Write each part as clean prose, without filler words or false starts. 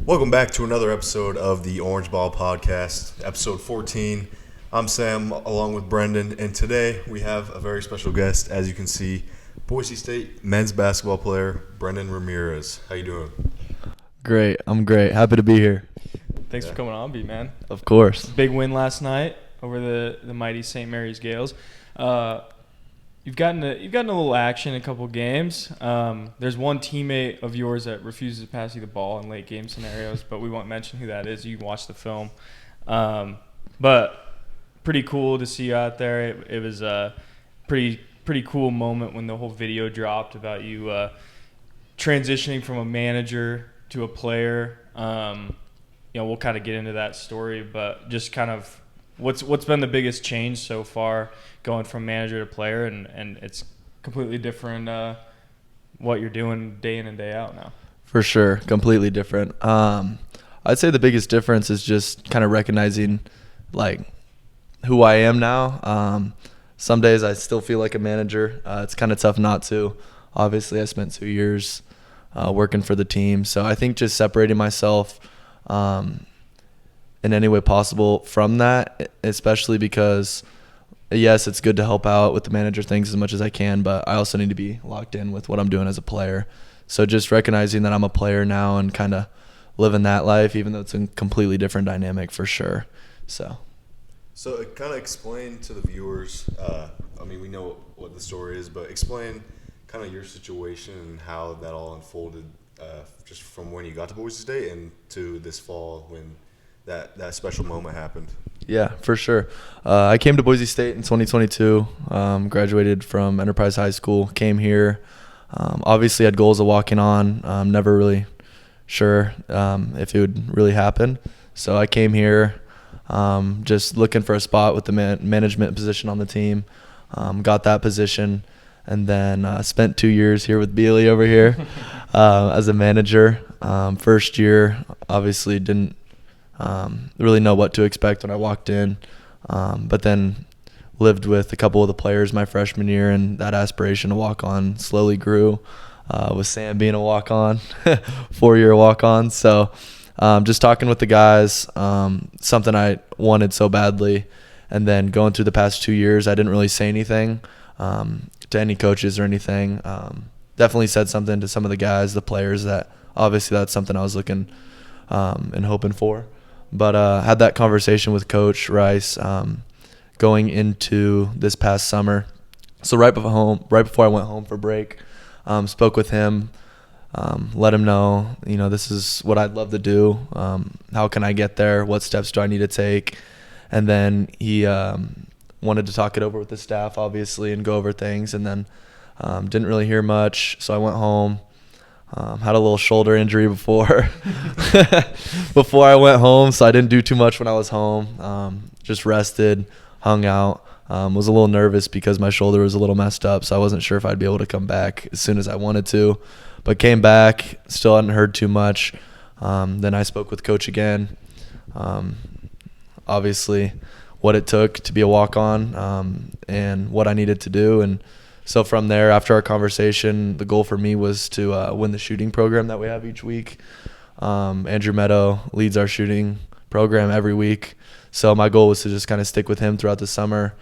Welcome back to another episode of the Orange Ball Podcast, episode 14. I'm Sam, along with Brendan, and today we have a very special guest. As you can see, Boise State men's basketball player Brennan Ramirez. How you doing? Great. I'm great. Happy to be here. Thanks for coming on, B, man. Of course. Big win last night over the mighty St. Mary's Gales. You've gotten a little action in a couple games. There's one teammate of yours that refuses to pass you the ball in late game scenarios, but we won't mention who that is. You can watch the film. But pretty cool to see you out there. It was a pretty cool moment when the whole video dropped about you transitioning from a manager to a player. We'll kind of get into that story, but just kind of what's been the biggest change so far going from manager to player, and it's completely different what you're doing day in and day out now. For sure. Completely different. I'd say the biggest difference is just kind of recognizing like who I am now. Some days I still feel like a manager. It's kind of tough not to. Obviously, I spent 2 years working for the team. So I think just separating myself in any way possible from that, especially because, yes, it's good to help out with the manager things as much as I can, but I also need to be locked in with what I'm doing as a player. So just recognizing that I'm a player now and kind of living that life, even though it's a completely different dynamic for sure. So kind of explain to the viewers, we know what the story is, but explain kind of your situation and how that all unfolded just from when you got to Boise State and to this fall when that special moment happened. Yeah, for sure. I came to Boise State in 2022, graduated from Enterprise High School, came here. Obviously had goals of walking on, never really sure if it would really happen. So I came here just looking for a spot with the management position on the team, got that position, and then spent 2 years here with Bealey over here as a manager. First year, obviously didn't really know what to expect when I walked in, but then lived with a couple of the players my freshman year, and that aspiration to walk on slowly grew, with Sam being a walk-on, 4-year walk-on. So just talking with the guys, something I wanted so badly, and then going through the past 2 years, I didn't really say anything to any coaches or anything. Definitely said something to some of the guys, the players, that obviously that's something I was looking and hoping for. But had that conversation with Coach Rice going into this past summer. So right before I went home for break, spoke with him, let him know, this is what I'd love to do. How can I get there? What steps do I need to take? And then he wanted to talk it over with the staff, obviously, and go over things. And then didn't really hear much, so I went home. Had a little shoulder injury before I went home, so I didn't do too much when I was home. Just rested, hung out. Was a little nervous because my shoulder was a little messed up, so I wasn't sure if I'd be able to come back as soon as I wanted to. But came back, still hadn't heard too much. Then I spoke with Coach again. Obviously, what it took to be a walk-on and what I needed to do. And so from there, after our conversation, the goal for me was to win the shooting program that we have each week. Andrew Meadow leads our shooting program every week. So my goal was to just kind of stick with him throughout the summer.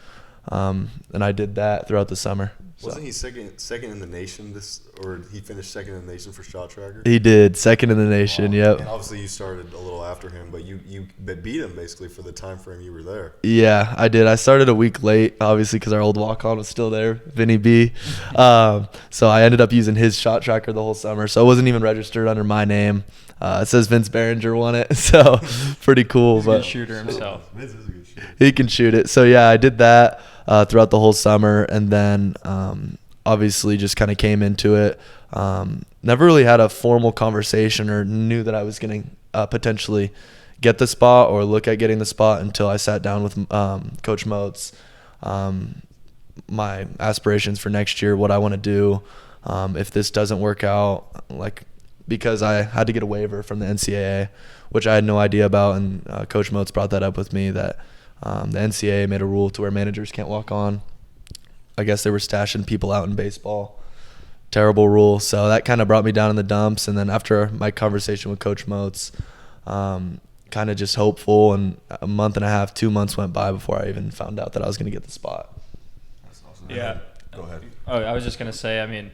And I did that throughout the summer. Wasn't he second in the nation or he finished second in the nation for shot tracker? He did, second in the nation, yep. And obviously you started a little after him, but you beat him basically for the time frame you were there. Yeah, I did. I started a week late, obviously, because our old walk-on was still there, Vinny B. So I ended up using his shot tracker the whole summer, so it wasn't even registered under my name. It says Vince Behringer won it, so pretty cool. He's a good shooter himself. Vince is a good shooter. He can shoot it. So, yeah, I did that throughout the whole summer, and then obviously just kind of came into it. Never really had a formal conversation or knew that I was going to potentially get the spot or look at getting the spot until I sat down with Coach Moats. My aspirations for next year, what I want to do if this doesn't work out, because I had to get a waiver from the NCAA, which I had no idea about, and Coach Moats brought that up with me, that the NCAA made a rule to where managers can't walk on. I guess they were stashing people out in baseball terrible rule. So that kind of brought me down in the dumps. And then after my conversation with Coach Moats, kind of just hopeful, and a month and a half, 2 months went by before I even found out that I was going to get the spot. That's awesome. Yeah. Go ahead. Oh, I was just going to say, I mean,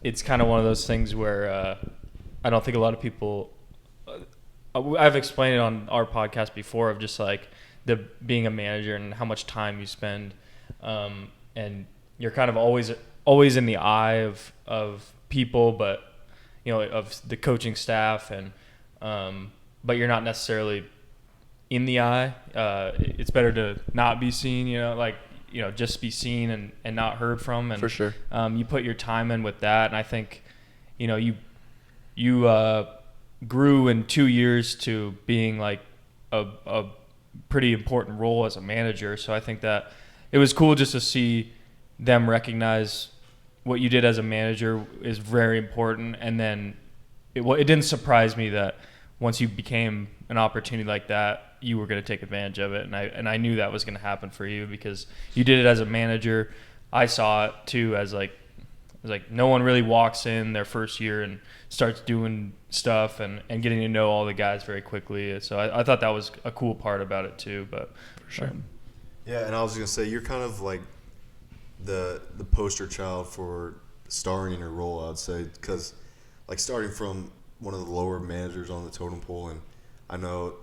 it's kind of one of those things where I don't think a lot of people I've explained it on our podcast before of just like being a manager and how much time you spend, and you're kind of always in the eye of people, but of the coaching staff, and but you're not necessarily in the eye. It's better to not be seen, just be seen and not heard from. And For sure. You put your time in with that, and I think you grew in 2 years to being like a pretty important role as a manager. So I think that it was cool just to see them recognize what you did as a manager is very important. And then it didn't surprise me that once you became an opportunity like that, you were going to take advantage of it. And I knew that was going to happen for you because you did it as a manager. I saw it too as like no one really walks in their first year and starts doing stuff and getting to know all the guys very quickly. So I thought that was a cool part about it too. But For sure. Yeah, and I was gonna say you're kind of like the poster child for starring in your role. I'd say because like starting from one of the lower managers on the totem pole, and I know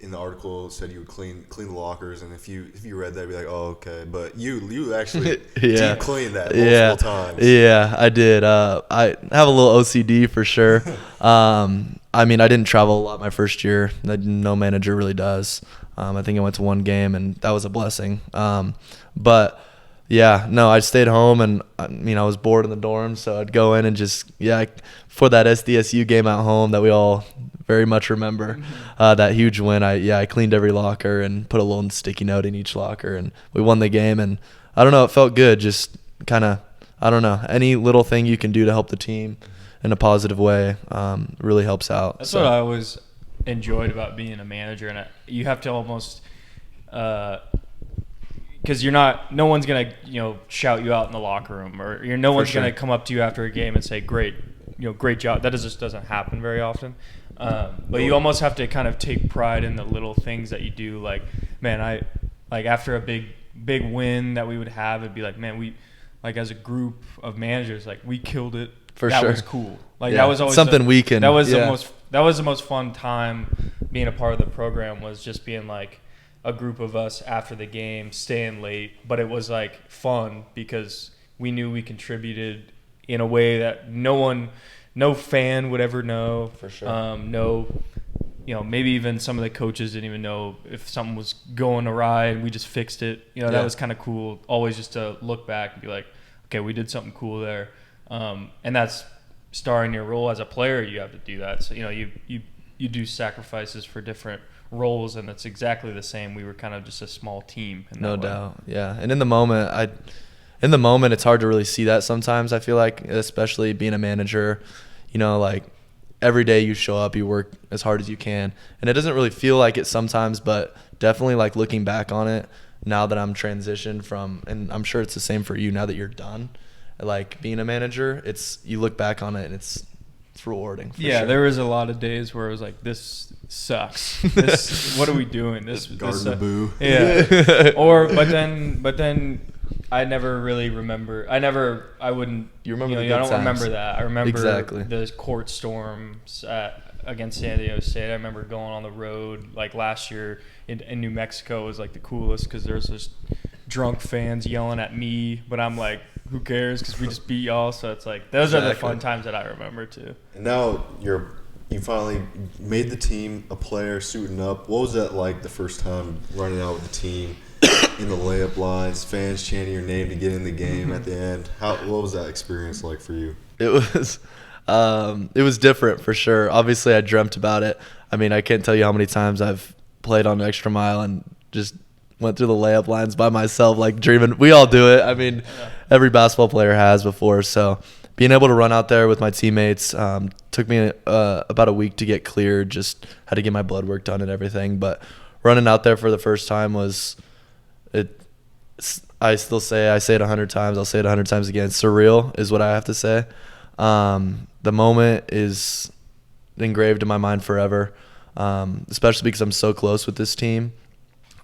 in the article it said you would clean the lockers, and if you read that, you'd be like, oh, okay. But you actually deep cleaned that multiple times. Yeah, I did. I have a little OCD for sure. I mean, I didn't travel a lot my first year. No manager really does. I think I went to one game, and that was a blessing. But yeah, no, I stayed home, and I was bored in the dorm, so I'd go in and just for that SDSU game at home that we all very much remember, that huge win. I cleaned every locker and put a little sticky note in each locker, and we won the game. And I don't know, it felt good. Just kind of, I don't know, any little thing you can do to help the team in a positive way really helps out. That's what I always enjoyed about being a manager, and you have to almost because no one's gonna shout you out in the locker room, or no one's gonna come up to you after a game and say great job. That just doesn't happen very often. But you almost have to kind of take pride in the little things that you do. Like, man, after a big win that we would have, it'd be like, man, we as a group of managers, we killed it. That was cool. That was always something we can. That was the most fun time being a part of the program, was just being like a group of us after the game, staying late, but it was fun because we knew we contributed in a way that no fan would ever know. For sure. Maybe even some of the coaches didn't even know if something was going awry, and we just fixed it. That was kind of cool. Always just to look back and be like, okay, we did something cool there. And that's starring your role as a player. You have to do that. So, you do sacrifices for different roles, and it's exactly the same. We were kind of just a small team. No doubt. Yeah. And in the moment, it's hard to really see that sometimes. I feel like, especially being a manager, every day you show up, you work as hard as you can, and it doesn't really feel like it sometimes, but definitely looking back on it now that I'm transitioned from, and I'm sure it's the same for you now that you're done, being a manager, you look back on it and it's rewarding. Sure. There was a lot of days where it was like, this sucks. What are we doing? This boo. Yeah. but then I never really remember. I wouldn't. You remember I don't times. remember that. I remember exactly the court storms against San Diego State. I remember going on the road last year in New Mexico was the coolest because there's just drunk fans yelling at me, but I'm like, who cares? Because we just beat y'all. So it's those are the fun times that I remember too. And now you finally made the team, a player, suiting up. What was that like the first time running out with the team in the layup lines, fans chanting your name to get in the game at the end? What was that experience like for you? It was different for sure. Obviously, I dreamt about it. I mean, I can't tell you how many times I've played on extra mile and just went through the layup lines by myself, dreaming. We all do it. I mean, every basketball player has before. So being able to run out there with my teammates took me about a week to get cleared. Just had to get my blood work done and everything. But running out there for the first time was I say it 100 times. I'll say it 100 times again. Surreal is what I have to say. The moment is engraved in my mind forever, especially because I'm so close with this team.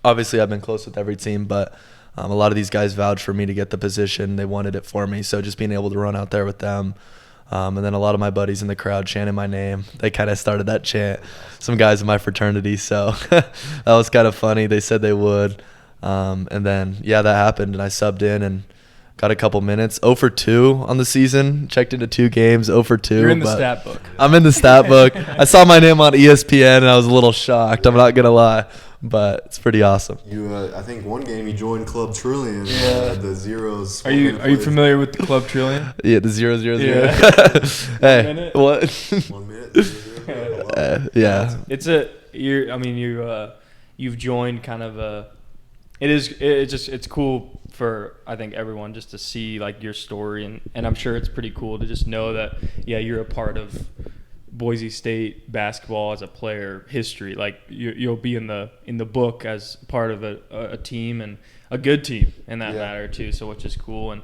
Obviously, I've been close with every team, but a lot of these guys vouched for me to get the position. They wanted it for me, so just being able to run out there with them. And then a lot of my buddies in the crowd chanting my name. They kind of started that chant, some guys in my fraternity, so that was kind of funny. They said they would. And then, yeah, that happened, and I subbed in and got a couple minutes. 0 for 2 on the season. Checked into 2 games, 0 for 2. You're in the stat book. I'm in the stat book. I saw my name on ESPN, and I was a little shocked. I'm not going to lie, but it's pretty awesome. You, I think one game you joined Club Trillion. Yeah. The zeros. Are you familiar with the Club Trillion? Yeah, the 0, 0, 0. Yeah. Hey, minute? what? 1 minute. 0, 0. Yeah. You've joined kind of a. It's cool for, I think, everyone just to see like your story, and I'm sure it's pretty cool to just know that you're a part of Boise State basketball as a player history. Like you'll be in the book as part of a team, and a good team in that matter too. So which is cool. And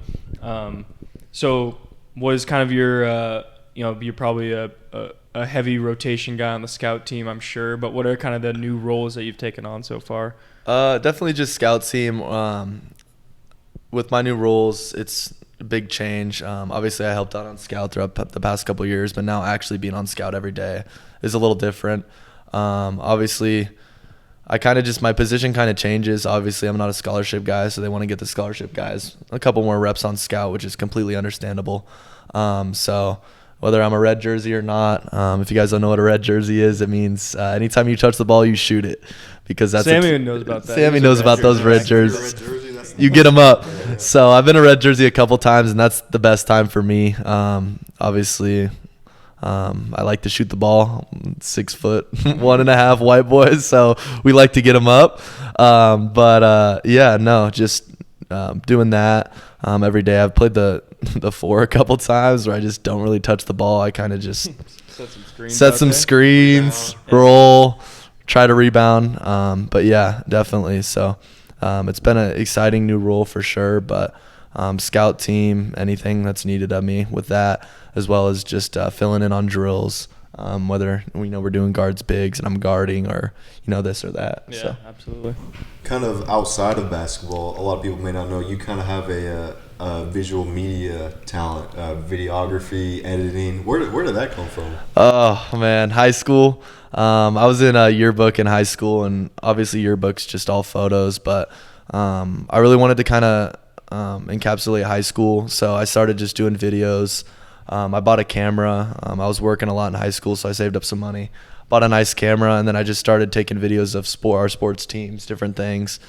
so was kind of your you're probably a heavy rotation guy on the scout team, I'm sure. But what are kind of the new roles that you've taken on so far? Definitely just scout team. With my new roles, it's a big change. Obviously, I helped out on scout throughout the past couple of years, but now actually being on scout every day is a little different. Obviously, my position kind of changes. Obviously, I'm not a scholarship guy, so they want to get the scholarship guys a couple more reps on scout, which is completely understandable. So whether I'm a red jersey or not, if you guys don't know what a red jersey is, it means anytime you touch the ball, you shoot it. Because that's Sammy knows about that. Sammy knows about those red jerseys. You get them up. So I've been a red jersey a couple times, and that's the best time for me. Obviously, I like to shoot the ball. 6 foot, 1.5 white boys, so we like to get them up. Just doing that every day. I've played the 4 a couple times where I just don't really touch the ball. I kind of just set some screens, roll, try to rebound. But yeah, definitely. So it's been an exciting new role for sure. But scout team, anything that's needed of me with that, as well as just filling in on drills, whether we're doing guards bigs and I'm guarding, or this or that. Yeah, so. Absolutely. Kind of outside of basketball, a lot of people may not know, you kind of have a visual media talent, videography, editing. Where did that come from? Oh man, high school. I was in a yearbook in high school, and obviously yearbook's just all photos, but I really wanted to kind of encapsulate high school, so I started just doing videos. I bought a camera. I was working a lot in high school, so I saved up some money, bought a nice camera, and then I just started taking videos of our sports teams, different things,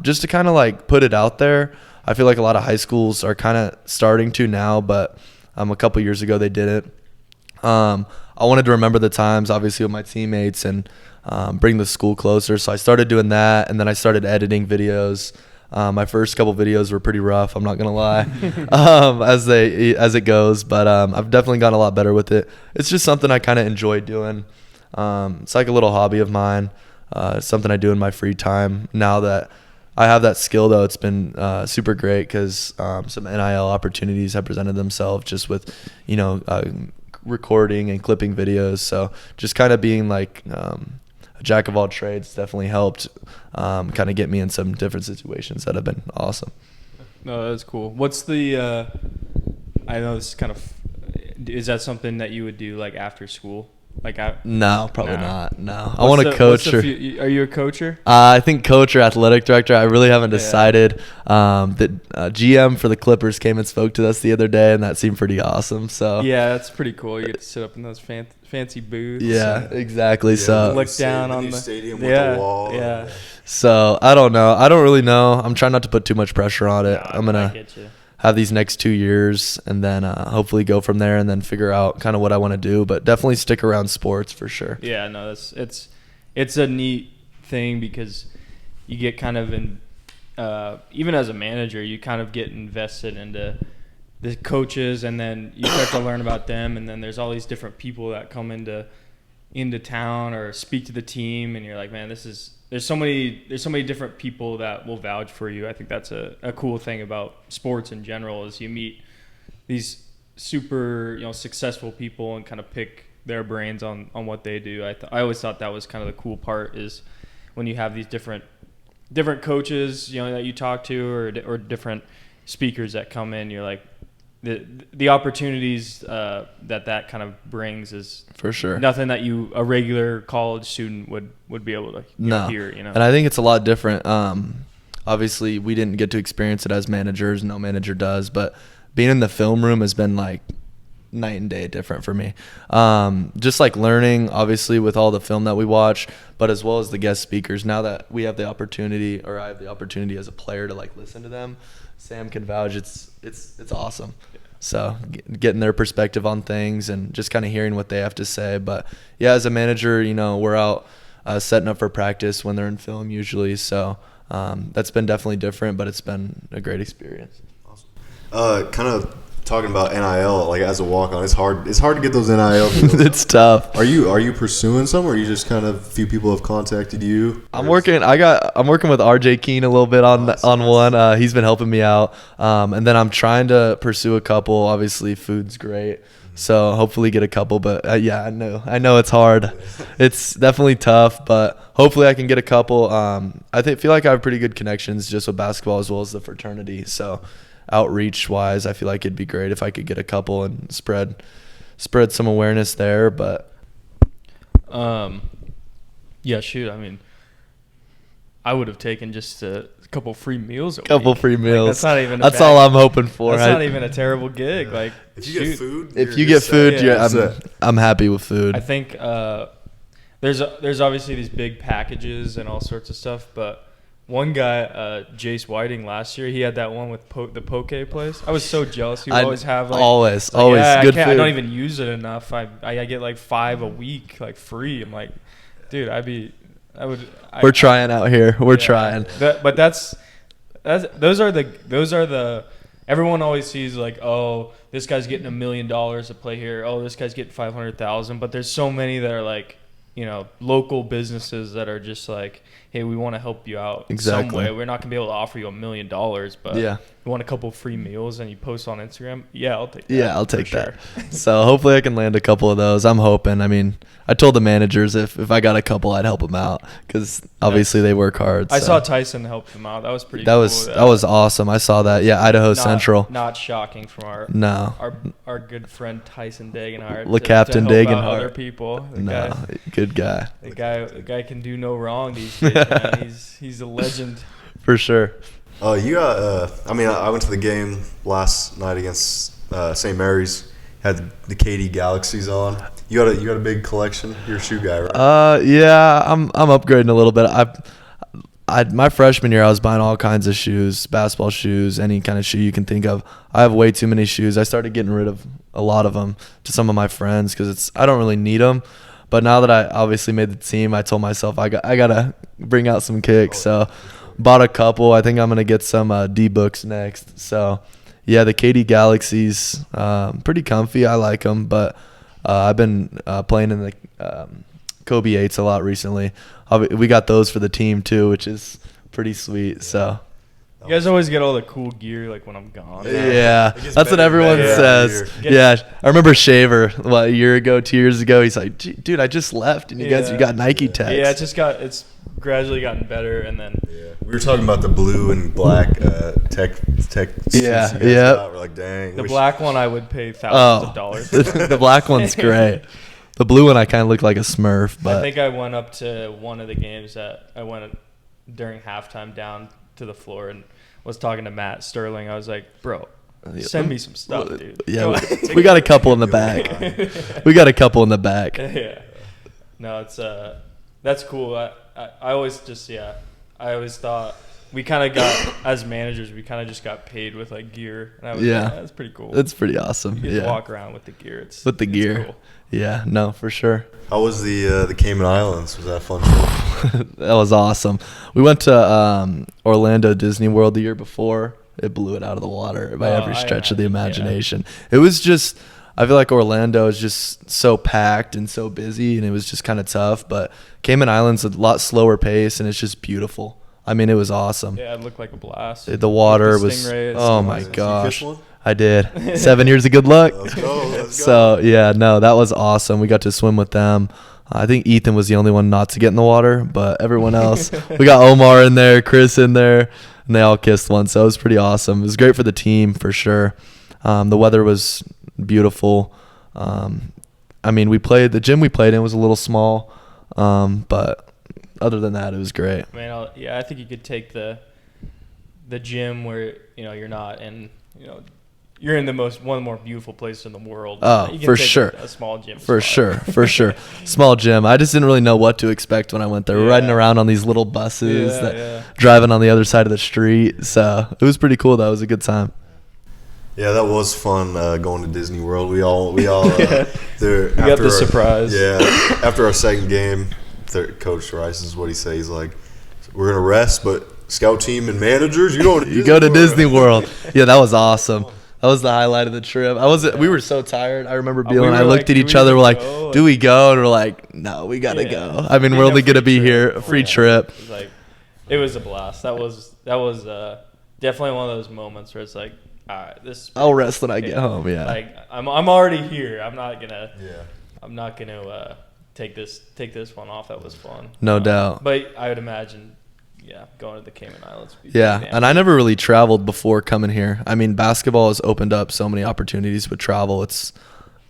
just to kind of like put it out there. I feel like a lot of high schools are kind of starting to now, but a couple years ago they didn't. I wanted to remember the times, obviously, with my teammates, and bring the school closer. So I started doing that, and then I started editing videos. My first couple videos were pretty rough, I'm not gonna lie, as it goes, but I've definitely gotten a lot better with it. It's just something I kind of enjoy doing. It's like a little hobby of mine. It's something I do in my free time. Now that I have that skill, though, it's been super great because some NIL opportunities have presented themselves just with recording and clipping videos. So just kind of being like a jack of all trades definitely helped kind of get me in some different situations that have been awesome. No, that's cool. What's the I know this is kind of, is that something that you would do like after school? No, probably not. No, I want to coach. Are you a coacher? I think coach or athletic director. I really haven't decided. The GM for the Clippers came and spoke to us the other day, and that seemed pretty awesome. So yeah, that's pretty cool. You get to sit up in those fancy booths. Yeah, exactly. So look down on the stadium with the wall. Yeah. So I don't know. I don't really know. I'm trying not to put too much pressure on it. I'm gonna have these next 2 years, and then hopefully go from there, and then figure out kind of what I want to do. But definitely stick around sports for sure. Yeah, no, it's a neat thing because you get kind of in, even as a manager, you kind of get invested into the coaches, and then you start to learn about them, and then there's all these different people that come into town or speak to the team, and you're like, man, there's so many different people that will vouch for you. I think that's a cool thing about sports in general is you meet these super successful people and kind of pick their brains on what they do. I always thought that was kind of the cool part, is when you have these different coaches that you talk to, or different speakers that come in. You're like, the opportunities that kind of brings is for sure nothing that a regular college student would be able to hear. And I think it's a lot different. Obviously, we didn't get to experience it as managers. No manager does, but being in the film room has been like night and day different for me. Just like learning, obviously, with all the film that we watch, but as well as the guest speakers. Now that we have the opportunity, or I have the opportunity as a player to like listen to them, Sam can vouch. It's awesome. So getting their perspective on things and just kind of hearing what they have to say. But yeah, as a manager, we're out setting up for practice when they're in film usually. So that's been definitely different, but it's been a great experience. Awesome. Kind of talking about NIL, like as a walk-on, it's hard to get those NIL deals. It's tough. Are you pursuing some, or are you just kind of, a few people have contacted you? I'm working with RJ Keene a little bit on one. He's been helping me out, and then I'm trying to pursue a couple. Obviously, food's great, so hopefully get a couple. But yeah, I know it's hard. It's definitely tough, but hopefully I can get a couple. Feel like I have pretty good connections just with basketball as well as the fraternity. So outreach wise, I feel like it'd be great if I could get a couple and spread some awareness there. But yeah, shoot, I mean, I would have taken just a couple free meals. Free meals. Like, that's not even. That's all I'm hoping for. That's not even a terrible gig. Like, if you get food, I'm happy with food. I think there's obviously these big packages and all sorts of stuff, but one guy, Jace Whiting, last year, he had that one with the poke place. I was so jealous. He would always have always yeah, good food. I don't even use it enough. I get like 5 a week, like free. I'm like, dude, We're trying out here. We're trying. But those are the everyone always sees like, oh, this guy's getting $1 million to play here. Oh, this guy's getting 500,000. But there's so many that are like, local businesses that are just like, hey, we want to help you out in some way. We're not gonna be able to offer you $1 million, but you want a couple free meals and you post on Instagram. Yeah, I'll take that. Yeah, I'll take that. So hopefully I can land a couple of those. I'm hoping. I mean, I told the managers if I got a couple, I'd help them out because obviously they work hard. I saw Tyson help them out. That was pretty. That was awesome. I saw that. Yeah, Idaho Central. Not shocking from our good friend Tyson Dagenhart. Captain Dagenhart. Other people. Good guy. The guy can do no wrong these days. Man. He's a legend. For sure. You got. I went to the game last night against St. Mary's. Had the KD Galaxies on. You got a big collection. You're a shoe guy, right? Yeah, I'm upgrading a little bit. My freshman year, I was buying all kinds of shoes, basketball shoes, any kind of shoe you can think of. I have way too many shoes. I started getting rid of a lot of them to some of my friends because I don't really need them. But now that I obviously made the team, I told myself I gotta bring out some kicks. So bought a couple. I think I'm gonna get some D-Books next. So yeah, the KD Galaxies, pretty comfy. I like them, but I've been playing in the Kobe 8s a lot recently. We got those for the team too, which is pretty sweet. So you guys always get all the cool gear like when I'm gone. Yeah, that's what everyone says. Yeah, I remember Shaver a year ago, 2 years ago. He's like, dude, I just left, and you got Nike Techs. Yeah, it's gradually gotten better, and then we were talking about the blue and black tech. Yeah. We're like, dang. The black one I would pay thousands of dollars. The black one's great. The blue one I kind of look like a Smurf. But I think I went up to one of the games that I went during halftime down to the floor and was talking to Matt Sterling. I was like, bro, send me some stuff, dude. Yeah, we got a couple in the back. Yeah. No, it's that's cool. I always thought we kind of got, as managers, we kind of just got paid with like gear. And I was like, that's pretty cool. It's pretty awesome. You get to walk around with the gear. It's gear. Cool. Yeah, no, for sure. How was the Cayman Islands? Was that a fun trip? That was awesome. We went to Orlando Disney World the year before. It blew it out of the water by every stretch of the imagination. Yeah. It was just, I feel like Orlando is just so packed and so busy, and it was just kind of tough. But Cayman Islands, a lot slower pace, and it's just beautiful. I mean, it was awesome. Yeah, it looked like a blast. The water was, oh my gosh. I did. 7 years of good luck. Let's go. Let's So go. yeah, no, that was awesome. We got to swim with them. I think Ethan was the only one not to get in the water, but everyone else, we got Omar in there, Chris in there, and they all kissed once. So it was pretty awesome. It was great for the team for sure. The weather was beautiful. I mean, the gym we played in was a little small, but other than that, it was great. Man, I think you could take the gym where you're not in you're in one of the more beautiful places in the world. Oh, you can for take sure. A small gym. For spot. sure. Small gym. I just didn't really know what to expect when I went there. Yeah. Riding around on these little buses, Yeah. driving on the other side of the street. So it was pretty cool. That was a good time. Yeah, that was fun going to Disney World. We all there. We got the surprise. Yeah, after our second game, Coach Rice is what he says. He's like, "We're gonna rest, but scout team and managers, you go to Disney World. Yeah, that was awesome. That was the highlight of the trip. We were so tired. I remember Beal and I looked at each other. We're like, "Do we go?" And we're like, "No, we gotta go." I mean, we're only gonna be here a free trip. It was a blast. That was definitely one of those moments where it's like, all right, this. I'll rest when I get home. Yeah. Like I'm already here. I'm not gonna take this one off. That was fun. No doubt. But I would imagine, going to the Cayman Islands. Yeah, and I never really traveled before coming here. I mean, basketball has opened up so many opportunities with travel. It's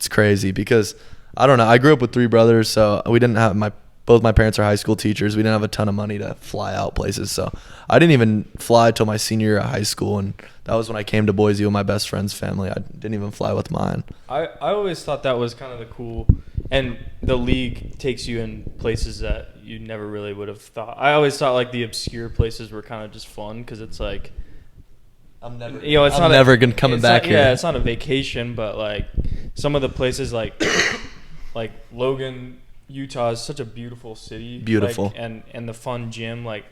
crazy because I don't know. I grew up with 3 brothers, so we didn't have both my parents are high school teachers. We didn't have a ton of money to fly out places, so I didn't even fly till my senior year of high school, and that was when I came to Boise with my best friend's family. I didn't even fly with mine. I always thought that was kind of the cool, and the league takes you in places that you never really would have thought. I always thought like the obscure places were kind of just fun because it's like I'm never coming back here. Yeah, it's not a vacation, but like some of the places like Logan, Utah is such a beautiful city. Beautiful. Like, and the fun gym, like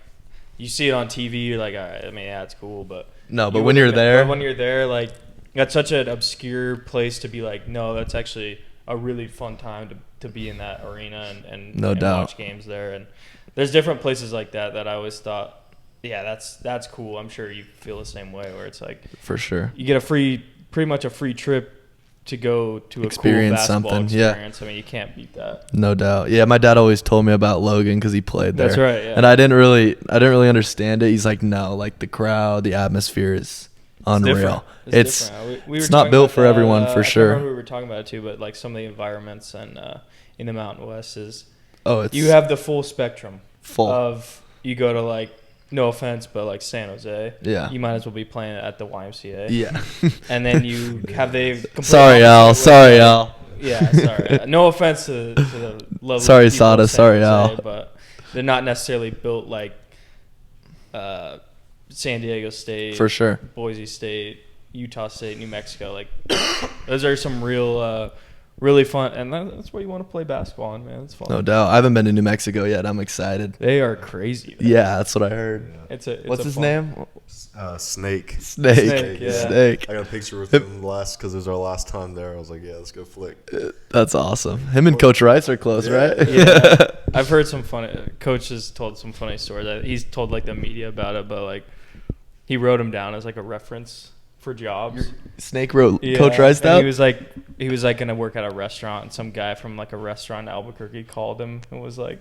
you see it on TV, you're like, all right, I mean, yeah, it's cool, but when you're there, like that's such an obscure place to be like, no, that's actually a really fun time to be in that arena and no doubt watch games there. And there's different places like that I always thought, yeah, that's cool. I'm sure you feel the same way where it's like for sure you get pretty much a free trip to go to experience a cool basketball something. experience. Yeah, I mean, you can't beat that. No doubt. Yeah, my dad always told me about Logan because he played there. That's right. Yeah. And I didn't really understand it. He's like, no, like the crowd, the atmosphere is unreal. It's not built for everyone for sure. I remember we were talking about it too, but like some of the environments and in the Mountain West you have the full spectrum of you go to like, no offense, but like San Jose, yeah, you might as well be playing at the YMCA. Yeah. And then you have Sorry, Al. Yeah, sorry. No offense to the lovely sorry, people Sada. of San Sorry, Jose, Al. but they're not necessarily built like San Diego State, for sure, Boise State, Utah State, New Mexico. Like those are some real really fun, and that's where you want to play basketball in, man. It's fun. No doubt. I haven't been to New Mexico yet. I'm excited. They are crazy. Man. Yeah, that's what I heard. Yeah. What's his name? Snake. Yeah. Snake. I got a picture with him because it was our last time there. I was like, yeah, let's go flick. That's awesome. Him and Coach Rice are close, right? Yeah. I've heard some funny. Coach has told some funny stories. He's told like the media about it, but like he wrote him down as like a reference for jobs. Snake wrote Coach Rice down? He was like gonna work at a restaurant, and some guy from like a restaurant in Albuquerque called him and was like,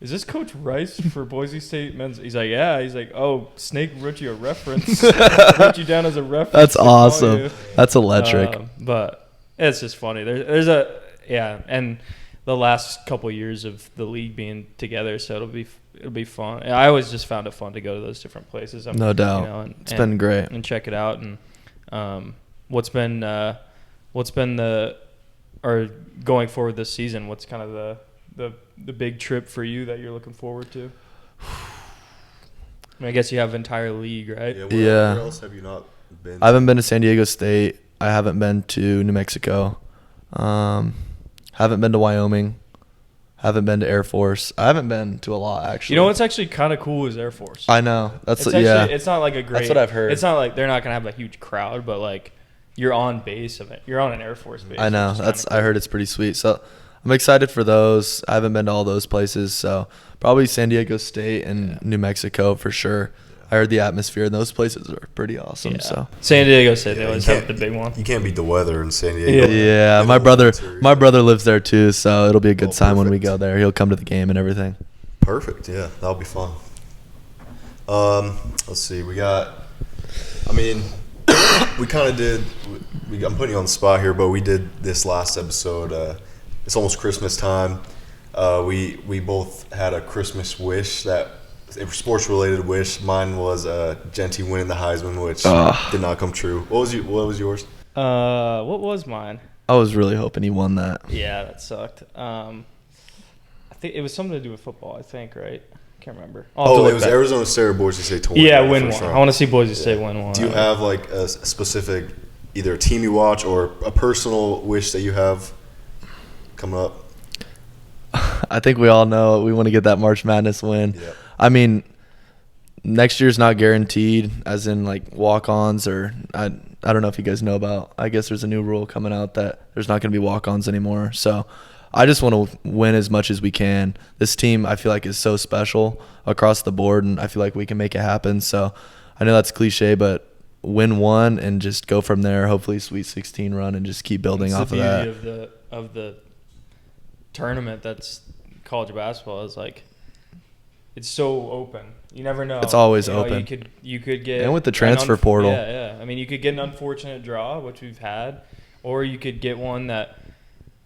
"Is this Coach Rice for Boise State men's?" He's like, "Yeah." He's like, "Oh, Snake wrote you a reference. Wrote you down as a reference." That's awesome. That's electric. But it's just funny. And the last couple years of the league being together, so it'll be fun. I always just found it fun to go to those different places. No doubt. It's been great. And check it out. And what's been going forward this season? What's kind of the big trip for you that you're looking forward to? I guess you have entire league, right? Yeah. Where else have you not been? I haven't been to San Diego State. I haven't been to New Mexico. Haven't been to Wyoming. Haven't been to Air Force. I haven't been to a lot, actually. You know what's actually kind of cool is Air Force. I know. It's not like a great. That's what I've heard. It's not like they're not gonna have a huge crowd, but like you're on base of it. You're on an Air Force base. I know. I heard it's pretty sweet. So I'm excited for those. I haven't been to all those places, so probably San Diego State and New Mexico for sure. I heard the atmosphere in those places are pretty awesome. Yeah. So San Diego State, they Yeah, always you have the big one. You can't beat the weather in San Diego. yeah, They my don't brother want to, my brother lives there too, so it'll be a good time when we perfect. go there. He'll come to the game and everything. Perfect. Yeah, that'll be fun. Let's see. We got. I mean, we kind of did. I'm putting you on the spot here, but we did this last episode. It's almost Christmas time. We both had a Christmas wish, that a sports related wish. Mine was Genty winning the Heisman, which did not come true. What was yours? What was mine? I was really hoping he won that. Yeah, that sucked. I think it was something to do with football. I think, right? Can't remember. It was Arizona State or Boise State to win. Yeah, the win first one. round. I want to see Boise State win one. Do you have like a specific, either a team you watch or a personal wish that you have coming up? I think we all know we want to get that March Madness win. Yep. I mean, next year's not guaranteed, as in like walk-ons, or I don't know if you guys know about. I guess there's a new rule coming out that there's not going to be walk-ons anymore. So I just want to win as much as we can. This team, I feel like, is so special across the board, and I feel like we can make it happen. So I know that's cliche, but win one and just go from there. Hopefully Sweet 16 run and just keep building off of that. The beauty of the tournament that's college basketball is like it's so open. You never know. It's always You know, open. You could get, And with the transfer portal. Yeah. I mean, you could get an unfortunate draw, which we've had, or you could get one that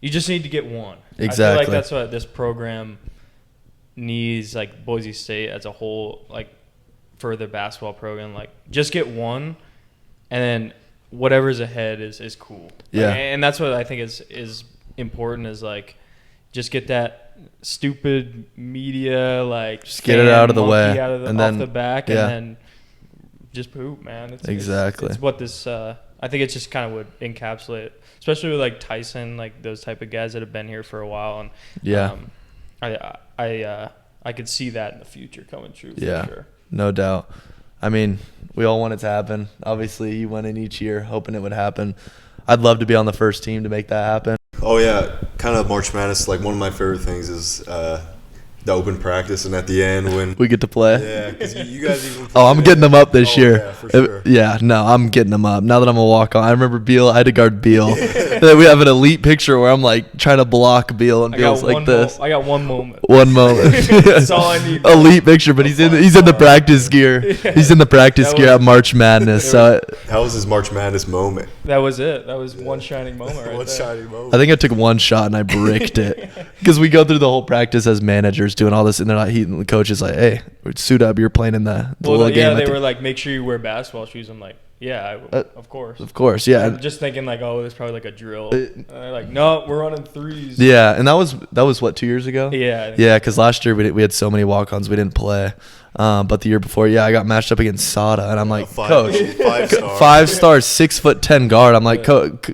you just need to get one. I Exactly. feel like that's what this program needs, like Boise State as a whole, like for the basketball program. Like just get one, and then whatever's ahead is cool. Yeah. Like, and that's what I think is important, is like just get that stupid media, like Just get it out of the way, out of and off then- the back, yeah. and then just poop, man. Exactly. It's what this. I think it's just kind of would encapsulate, especially with like Tyson, like those type of guys that have been here for a while, and Yeah. I could see that in the future coming true. Yeah. For sure. No doubt. I mean, we all want it to happen. Obviously, you went in each year hoping it would happen. I'd love to be on the first team to make that happen. Oh yeah, kind of March Madness. Like one of my favorite things is the open practice, and at the end when We get to play. yeah, because you guys even. Oh, I'm getting them up this Oh, year. yeah, for sure. Yeah, no, I'm getting them up. Now that I'm a walk-on. I remember Beal. I had to guard Beal. And then we have an elite picture where I'm like trying to block Beal, and Beal's like this. I got one moment. One moment. That's all I need. Elite picture, but he's in the practice gear. He's in the practice That gear was- at March Madness. So How was his March Madness moment? That was it. That was one shining moment right What there. shiny moment? I think I took one shot and I bricked it, because we go through the whole practice as managers doing all this, and they're like, the coach is like, "Hey, suit up. You're playing in the little game." Yeah, at they the-" were like, make sure you wear basketball shoes. I'm like, yeah, of course. Of course, yeah. I'm just thinking like, oh, there's probably like a drill. And they're like, no, we're running threes. Yeah, and that was what, 2 years ago? Yeah. I think Yeah, because last year we had so many walk-ons we didn't play. But the year before, yeah, I got matched up against Sada, and I'm like, Coach, 5-star. 5-star, 6'10" guard. I'm like, Yeah. Coach.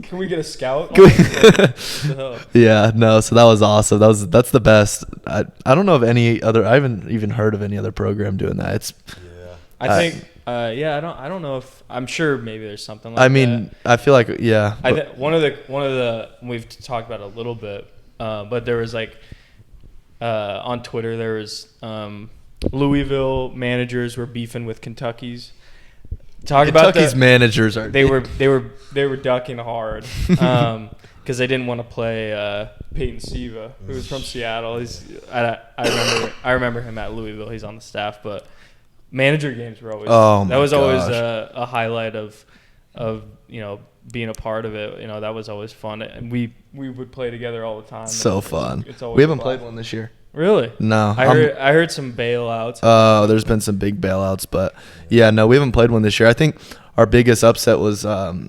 Can we get a scout? Can we- The hell? Yeah, no. So that was awesome. That's the best. I don't know of any other. I haven't even heard of any other program doing that. It's. Yeah. I think. Yeah. I don't know if. I'm sure maybe there's something like I mean, I feel like yeah. that. One of the we've talked about it a little bit, but there was like on Twitter there was Louisville managers were beefing with Kentucky's. Talk about Kentucky's managers are. they were ducking hard because they didn't want to play Peyton Siva, who was from Seattle. I remember him at Louisville. He's on the staff, but manager games were always Oh, my that was always gosh. a highlight of being a part of it. That was always fun, and we would play together all the time. So and fun. It's always We haven't a played blast. one this year. Really? No. I heard some bailouts. There's been some big bailouts, but yeah, no, we haven't played one this year. I think our biggest upset was of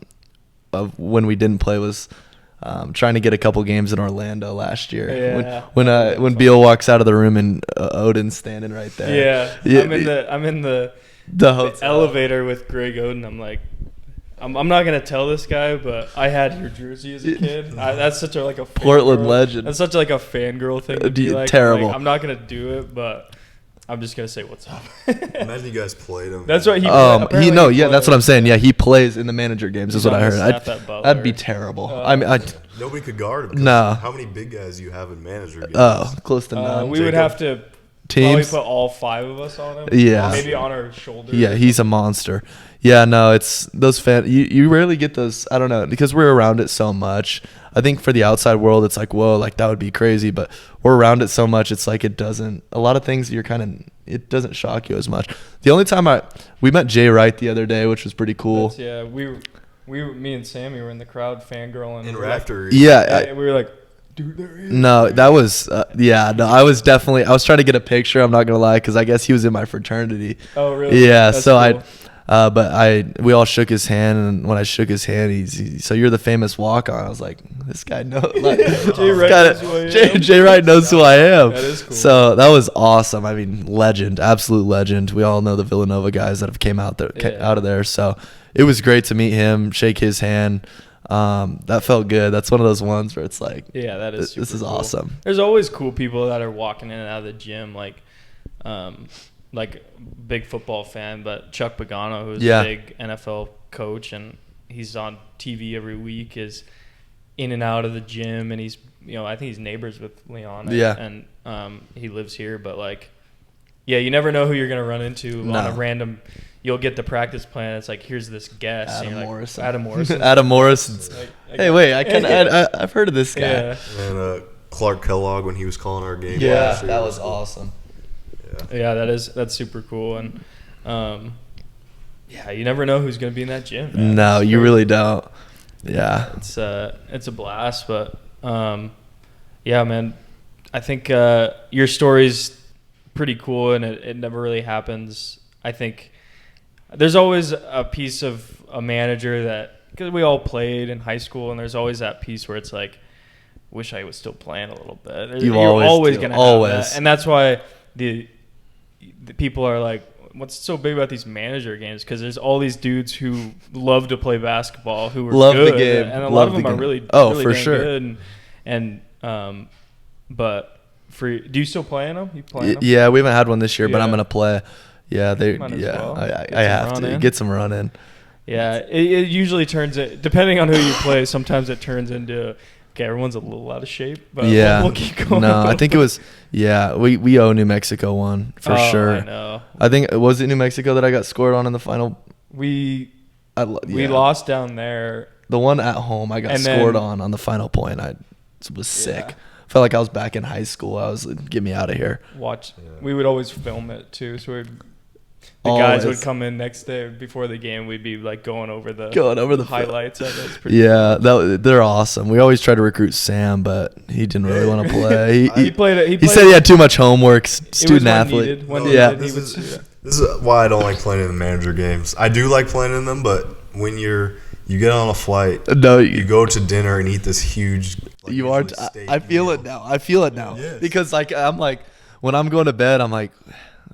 when we didn't play was trying to get a couple games in Orlando last year. Yeah. When Beal walks out of the room and Odin's standing right there. Yeah. Yeah, I'm in the hotel. elevator with Greg Oden. I'm like, I'm not gonna tell this guy, but I had your jersey as a kid. That's such a like a Portland fangirl- legend. That's such like a fangirl thing to be like. Terrible. Like, I'm not gonna do it, but I'm just gonna say what's up. Imagine you guys played him. That's what he. That's apparently what I'm saying. Yeah, he plays in the manager games. Is He's what I on the heard. staff at Butler. That'd be terrible. Nobody could guard him. 'cause No. How many big guys do you have in manager games? Close to none. we would Jacob. have to teams. Probably put all 5 of us on him. Yeah. Maybe on our shoulders. Yeah, he's a monster. Yeah, no, it's those you rarely get those. I don't know, because we're around it so much. I think for the outside world, it's like, whoa, like that would be crazy. But we're around it so much, it's like it doesn't. A lot of things it doesn't shock you as much. The only time we met Jay Wright the other day, which was pretty cool. Me and Sammy were in the crowd fangirling. In Raptor. Yeah, we were like, dude, there he is. No, that was I was trying to get a picture. I'm not gonna lie, because I guess he was in my fraternity. Oh, really? Yeah, That's so cool. we all shook his hand, and when I shook his hand, so you're the famous walk-on. I was like, this guy knows. Like, Jay Wright knows who I am. Jay Wright knows who I am. That is cool. So that was awesome. I mean, legend, absolute legend. We all know the Villanova guys that have came out of there. So it was great to meet him, shake his hand. That felt good. That's one of those ones where it's like, yeah, that is. This is cool. awesome. There's always cool people that are walking in and out of the gym, like big football fan, but Chuck Pagano, who's a big NFL coach, and he's on TV every week, is in and out of the gym, and he's, I think he's neighbors with Leon. And he lives here, but like, yeah, you never know who you're gonna run into on a random. You'll get the practice plan. It's like, here's this guest. Adam Morrison. Adam Morrison. Hey, wait, I've heard of this guy. Yeah. And Clark Kellogg, when he was calling our game. Yeah, that was awesome. Yeah, that's super cool, and you never know who's gonna be in that gym. Man. No, you really don't. Yeah, it's a blast, but yeah, man, I think your story's pretty cool, and it never really happens. I think there's always a piece of a manager that, because we all played in high school, and there's always that piece where it's like, wish I was still playing a little bit. You're always gonna have that, and that's why the people are like, what's so big about these manager games? Because there's all these dudes who love to play basketball, who love good, the game, and a lot of them are really for sure good. But do you still play in them? You play in them? Yeah, we haven't had one this year, but I'm gonna play. Yeah, well. I have to get some run in. Yeah, it usually turns it, depending on who you play. Sometimes it turns into, okay, everyone's a little out of shape, but we'll keep going. No, I think it was, we owe New Mexico one for sure. I know. I think, was it New Mexico that I got scored on in the final? We lost down there. The one at home I got scored on the final point. I was sick. Yeah. Felt like I was back in high school. I was like, get me out of here. We would always film it too, so guys would come in next day before the game. We'd be like going over the highlights of it. It's pretty cool. They're awesome. We always try to recruit Sam, but he didn't really want to play. He said he had too much homework. Student athlete. This is why I don't like playing in the manager games. I do like playing in them, but when you get on a flight, you go to dinner and eat this huge. You are. I feel it now. Yes. Because like I'm like, when I'm going to bed, I'm like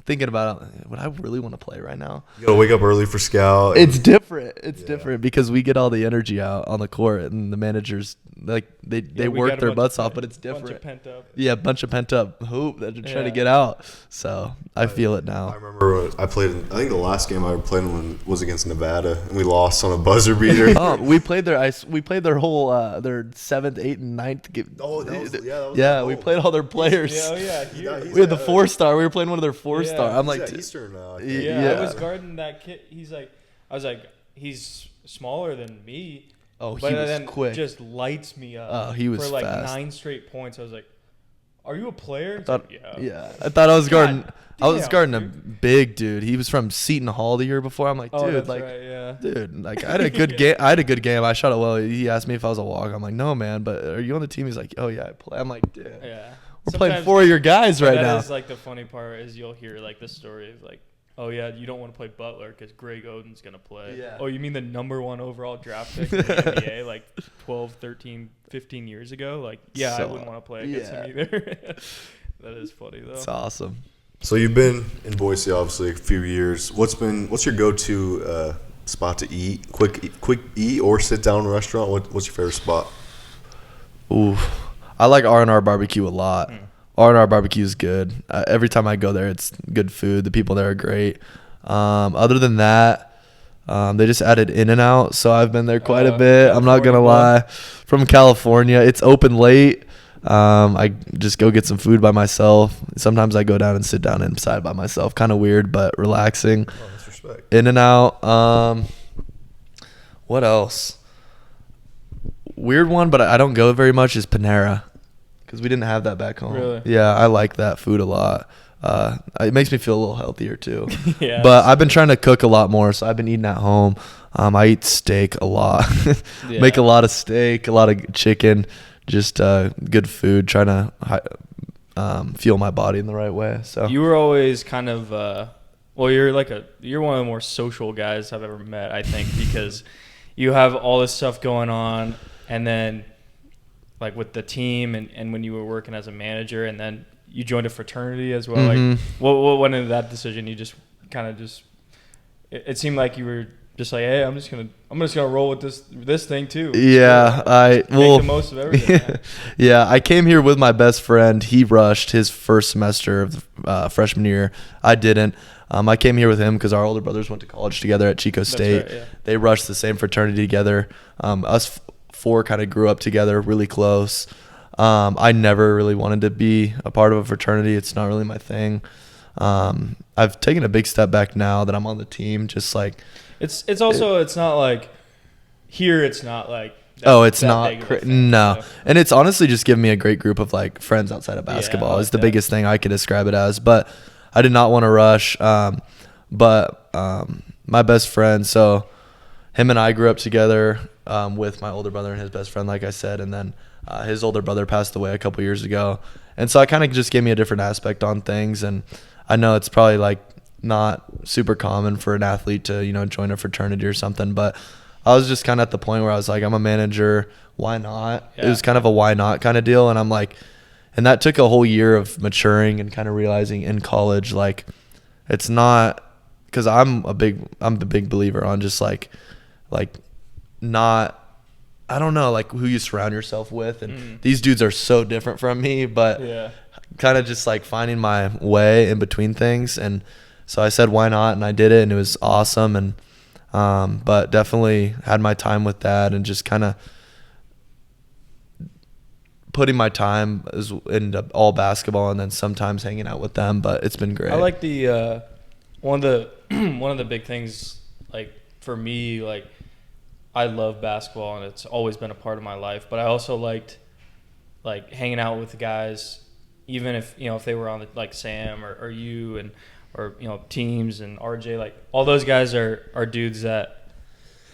thinking about, would I really want to play right now? You gotta wake up early for scout. It's different. It's different because we get all the energy out on the court, and the managers they work their butts off, but it's different. Bunch of pent up hope that they're trying to get out. So I feel it now. I remember I think the last game I played in was against Nevada, and we lost on a buzzer beater. We played their whole their 7th, 8th, and 9th game. We played all their players. We had the 4-star. We were playing one of their 4-star. I'm like, Eastern now. I was guarding that kid. I was like, he's smaller than me. Oh, but he was then quick. Just lights me up. Oh, he was for like fast. 9 straight points. I was like, "Are you a player?" I thought I was guarding. I was guarding a big dude. He was from Seton Hall the year before. I'm like, dude, dude, like I had a good game. I shot it well. He asked me if I was a walk. I'm like, no, man. But are you on the team? He's like, oh yeah, I play. I'm like, dude, we're playing 4 of your guys right now. That is like the funny part is you'll hear like the story of like, oh yeah, you don't want to play Butler because Greg Oden's gonna play. Yeah. Oh, you mean the number 1 overall draft pick in the NBA like 12, 13, 15 years ago? Like, yeah, I wouldn't want to play against him either. That is funny though. It's awesome. So you've been in Boise obviously a few years. What's your go-to spot to eat? Quick eat or sit down restaurant? What's your favorite spot? Ooh, I like R&R barbecue a lot. R&R barbecue is good. Every time I go there, it's good food. The people there are great. Other than that, they just added In-N-Out, so I've been there quite a bit. I'm not gonna lie. From California, it's open late. I just go get some food by myself. Sometimes I go down and sit down inside by myself. Kind of weird, but relaxing. Oh, that's respect. In and out. What else? Weird one, but I don't go very much is Panera, because we didn't have that back home. Really? Yeah, I like that food a lot. It makes me feel a little healthier too. Yeah. But I've been trying to cook a lot more, so I've been eating at home. I eat steak a lot. Yeah. Make a lot of steak, a lot of chicken, just good food. Trying to fuel my body in the right way. So You were always kind of you're one of the more social guys I've ever met, I think, because you have all this stuff going on, and then like with the team and when you were working as a manager, and then you joined a fraternity as well. Mhm. Like what went into that decision? You just kind of it seemed like you were just like, hey, I'm just gonna roll with this thing too. yeah, Make the most of everything. Yeah, I came here with my best friend. He rushed his first semester of freshman year. I didn't. I came here with him because our older brothers went to college together at Chico State. Right, yeah. They rushed the same fraternity together. Us four kind of grew up together, really close. I never really wanted to be a part of a fraternity. It's not really my thing. I've taken a big step back now that I'm on the team. Just like It's not like here. It's not like it's that not big of a thing, you no, know? and it's honestly just given me a great group of like friends outside of basketball. I like Is the that. biggest thing I could describe it as. But I did not want to rush. My best friend, so him and I grew up together with my older brother and his best friend, like I said, and then his older brother passed away a couple years ago, and so I kind of just gave me a different aspect on things. And I know it's probably like not super common for an athlete to join a fraternity or something, but I was just kind of at the point where I was like, I'm a manager, why not? Yeah. It was kind of a why not kind of deal, and I'm like, and that took a whole year of maturing and kind of realizing in college, like, it's not, because I'm a big believer on just like not, I don't know, like who you surround yourself with, and these dudes are so different from me, but Yeah. kind of just like finding my way in between things. And so I said, why not? And I did it, and it was awesome. And but definitely had my time with that, and just kind of putting my time into all basketball, and then sometimes hanging out with them. But it's been great. I like the one of the big things, like for me, like I love basketball and it's always been a part of my life, but I also liked like hanging out with the guys, even if if they were on like Sam or you and or teams and RJ, like all those guys are dudes that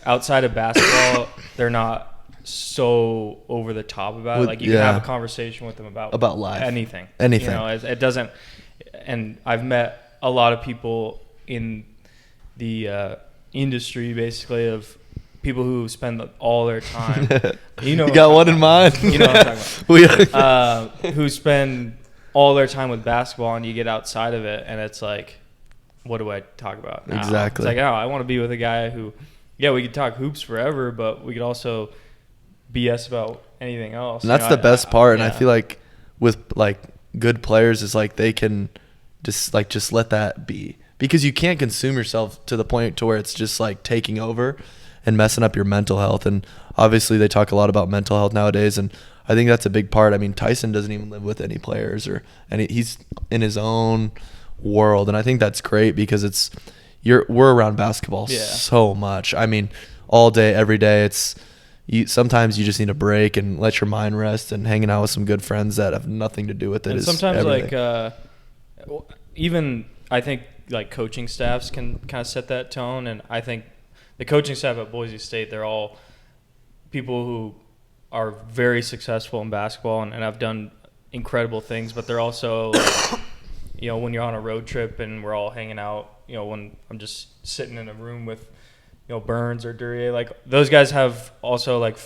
outside of basketball they're not so over the top about it. Like you can have a conversation with them about life, anything. It doesn't. And I've met a lot of people in the industry, basically, of people who spend all their time. You got one in mind. You know what I'm talking about. Who spend all their time with basketball, and you get outside of it, and it's like, what do I talk about now? Exactly. It's like, I want to be with a guy who, we could talk hoops forever, but we could also BS about anything else. And that's the best part. And I yeah. feel like with like good players is like they can just let that be, because you can't consume yourself to the point to where it's just like taking over and messing up your mental health. And obviously they talk a lot about mental health nowadays, and I think that's a big part. I mean, Tyson doesn't even live with any players, and he's in his own world, and I think that's great because we're around basketball so much. I mean, all day, every day. Sometimes you just need a break and let your mind rest, and hanging out with some good friends that have nothing to do with it. And is sometimes everything. even I think like coaching staffs can kind of set that tone, and I think the coaching staff at Boise State, they're all people who are very successful in basketball and have done incredible things, but they're also like, when you're on a road trip and we're all hanging out, when I'm just sitting in a room with Burns or Duryea, like those guys have also like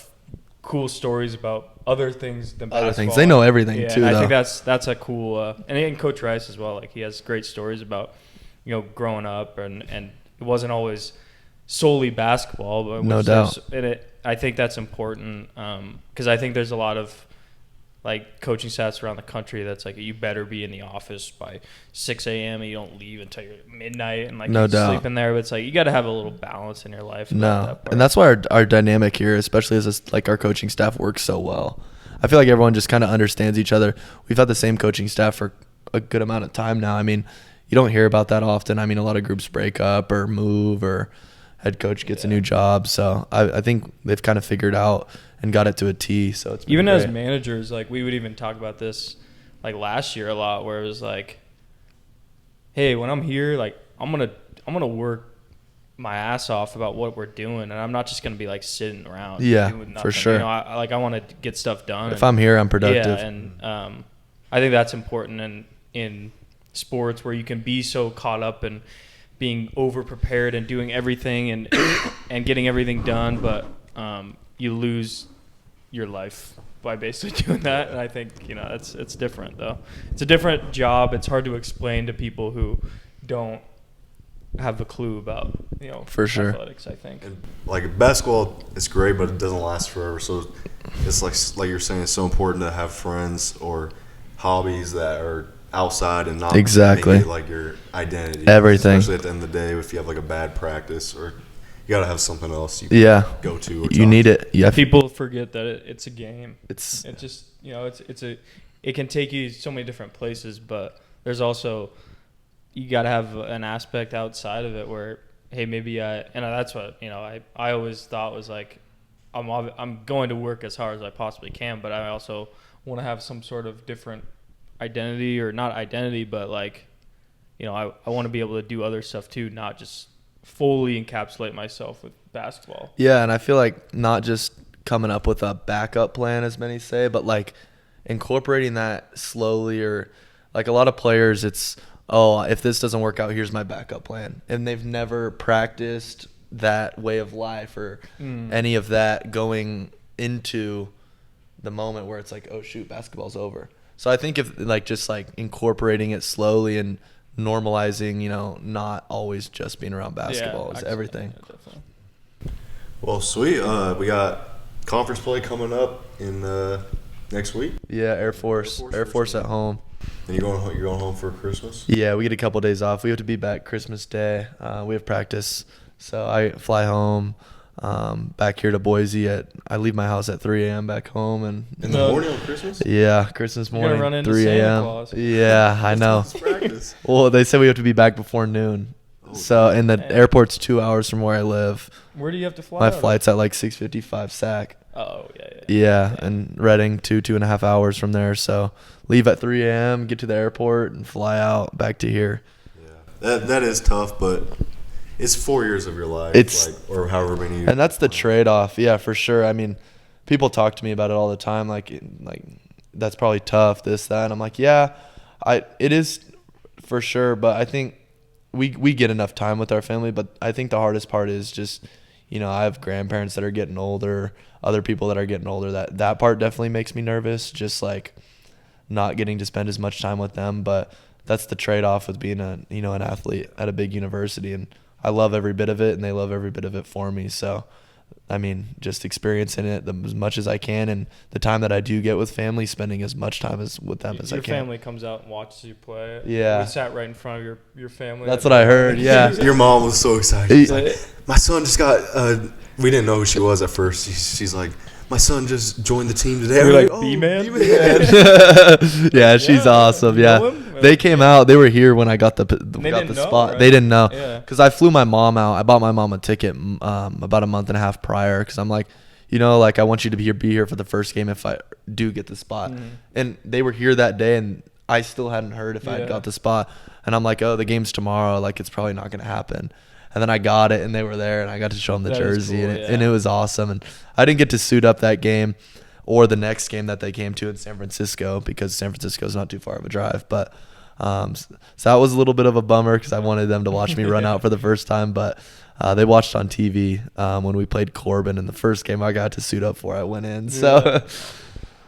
cool stories about other things than basketball. Other things. They know everything too. I though. think that's a cool and Coach Rice as well. Like he has great stories about growing up, and it wasn't always solely basketball, but no doubt. I think that's important because I think there's a lot of like coaching staffs around the country that's like, you better be in the office by 6 a.m. and you don't leave until midnight, and like no you doubt. sleep in there. But it's like you got to have a little balance in your life. No, and that's why our dynamic here, especially as like our coaching staff, works so well. I feel like everyone just kind of understands each other. We've had the same coaching staff for a good amount of time now. I mean, you don't hear about that often. I mean, a lot of groups break up or move or head coach gets a new job. So I think they've kind of figured out and got it to a T. So it's been even great. as managers, like we would even talk about this like last year a lot, where it was like, hey, when I'm here, like I'm gonna work my ass off about what we're doing, and I'm not just gonna be like sitting around. Yeah, doing nothing. for sure. You know, I want to get stuff done. If I'm here, I'm productive. Yeah, and I think that's important in sports where you can be so caught up in being over prepared and doing everything and getting everything done, but you lose your life by basically doing that. And I think, you know, it's different though. It's a different job. It's hard to explain to people who don't have a clue about, you know, for sure, athletics, I think. And like basketball, it's great, but it doesn't last forever. So it's like you're saying, it's so important to have friends or hobbies that are outside and not exactly make it like your identity. Everything. Especially at the end of the day, if you have like a bad practice or you gotta have something else you go to. Or you need it. Yeah. People forget that it's a game. It just, you know, it can take you so many different places, but there's also, you got to have an aspect outside of it where, hey, maybe and that's what, you know, I always thought was like, I'm going to work as hard as I possibly can, but I also want to have some sort of different identity, or not identity, but like, you know, I want to be able to do other stuff too, not just fully encapsulate myself with basketball. Yeah, and I feel like not just coming up with a backup plan, as many say, but like incorporating that slowly, or like a lot of players, it's, oh, if this doesn't work out, here's my backup plan. And they've never practiced that way of life or any of that going into the moment where it's like, oh, shoot, basketball's over. So I think if like just like incorporating it slowly and normalizing, you know, not always just being around basketball is everything. Yeah, definitely. Well, sweet. We got conference play coming up in next week. Yeah, Air Force at home. And you're going home for Christmas? Yeah, we get a couple of days off. We have to be back Christmas Day. We have practice, so I fly home back here to Boise I leave my house at 3 a.m. back home, and in the morning on Christmas? Yeah, Christmas morning, run into 3 Santa a.m. Claus. Yeah, I know. Practice. Well, they said we have to be back before noon. So, and the airport's 2 hours from where I live. Where do you have to fly? My flight's at like 6:55 SAC. Oh, yeah. Yeah, and Reading 2.5 hours from there. So leave at 3 a.m., get to the airport, and fly out back to here. Yeah, that is tough, but it's 4 years of your life, or however many. And that's the trade-off. Yeah, for sure. I mean, people talk to me about it all the time. Like that's probably tough. This, that, and I'm like, yeah, it is for sure. But I think we get enough time with our family. But I think the hardest part is just, you know, I have grandparents that are getting older, other people that are getting older. That part definitely makes me nervous, just like not getting to spend as much time with them. But that's the trade-off with being an athlete at a big university, and I love every bit of it, and they love every bit of it for me. So, I mean, just experiencing it as much as I can, and the time that I do get with family, spending as much time with them as I can. Your family comes out and watches you play. Yeah. We sat right in front of your family. That's what I heard, yeah. Your mom was so excited. She's like, my son just got we didn't know who she was at first. She's like, my son just joined the team today. You're like, oh, B-Man? Yeah, she's awesome. You Yeah, know him? they came out. They were here when I got the didn't know, spot. right? They didn't know Yeah. because I flew my mom out. I bought my mom a ticket about a month and a half prior because I'm like, you know, like I want you to be here for the first game if I do get the spot. And they were here that day, and I still hadn't heard if I had got the spot. And I'm like, oh, the game's tomorrow. Like it's probably not gonna happen. And then I got it, and they were there, and I got to show them the jersey, cool, and it was awesome. And I didn't get to suit up that game or the next game that they came to in San Francisco because San Francisco is not too far of a drive. But so that was a little bit of a bummer because I wanted them to watch me run out for the first time. But they watched on TV when we played Corbin, and the first game I got to suit up for, I went in. So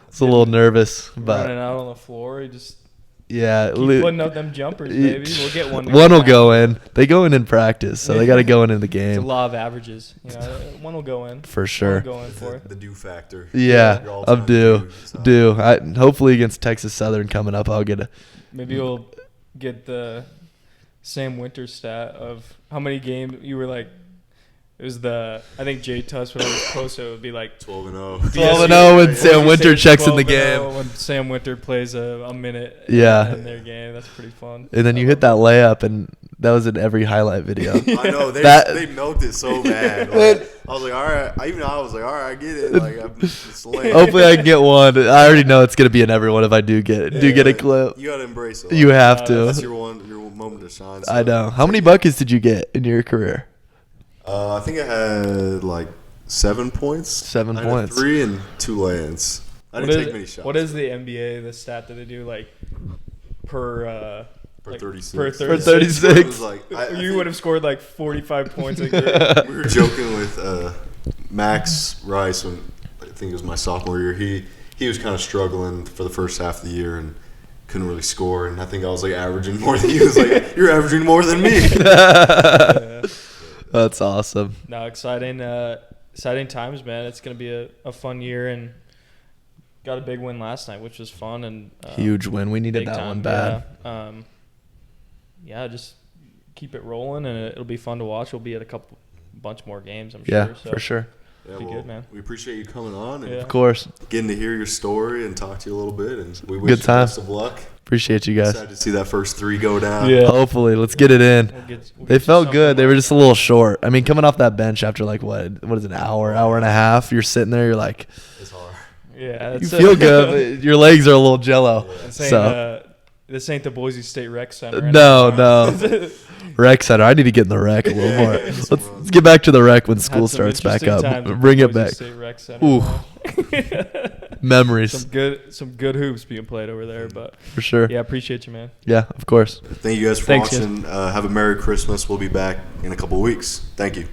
it's a little nervous. But running out on the floor, you just yeah, keep putting up them jumpers, baby. We'll get one. One will go in. They go in practice, so they got to go in the game. It's a law of averages. You know, one will go in. For sure. One will go in for it. The do factor. Yeah, I'm due. Hopefully against Texas Southern coming up, I'll get a. Maybe you'll get the Sam Winter stat of how many games you were like It was I think Jay Tuss would always post it. It would be like 12-0. 12-0 when Sam Winter checks in the 12-0 game. When Sam Winter plays a minute Yeah. in their game. That's pretty fun. And then you hit that layup, and that was in every highlight video. I know That- they melted so bad. Like, I was like, all right. I was like, all right, I get it. Like, I'm just laying. Hopefully I can get one. I already know it's gonna be in every one if I do get a clip. You gotta embrace it. You have to. That's your moment to shine. So I know. How many buckets did you get in your career? I think I had like 7 points. 7 I had points. 3 and 2 lay-ins. I didn't take many shots. What is the NBA, the stat that they do, like, per 36? Per For 36. 36. It was like, I You think would have scored like 45 points a game. we were joking with Max Rice when I think it was my sophomore year. He was kind of struggling for the first half of the year and couldn't really score. And I think I was like averaging more than he was. Like, you're averaging more than me. Yeah. That's awesome. No, exciting times, man. It's gonna be a fun year, and got a big win last night, which was fun and Huge win. We needed big that time. one bad. Yeah, just keep it rolling, and it'll be fun to watch. We'll be at bunch more games, I'm Yeah, sure. So for sure. Yeah, Be good, man. We appreciate you coming on and Yeah. Of course. getting to hear your story and talk to you a little bit. And we wish Good you time. best of luck. Appreciate you guys. Excited to see that first 3 go down. Yeah. Hopefully, let's get it in. We'll They get felt you good. They something were just a little short. I mean, coming off that bench after like what is it, an hour and a half? You're sitting there. You're like, It's hard. Yeah, you that's feel good, but your legs are a little jello. This ain't the Boise State Rec Center. No. Rec center. I need to get in the rec a little more. Let's get back to the rec when school starts back up. Bring it back. Ooh. Memories. Some good hoops being played over there, but For sure. yeah, appreciate you, man. Yeah, of course. Thank you guys for Thanks, guys. watching. Have a Merry Christmas. We'll be back in a couple of weeks. Thank you.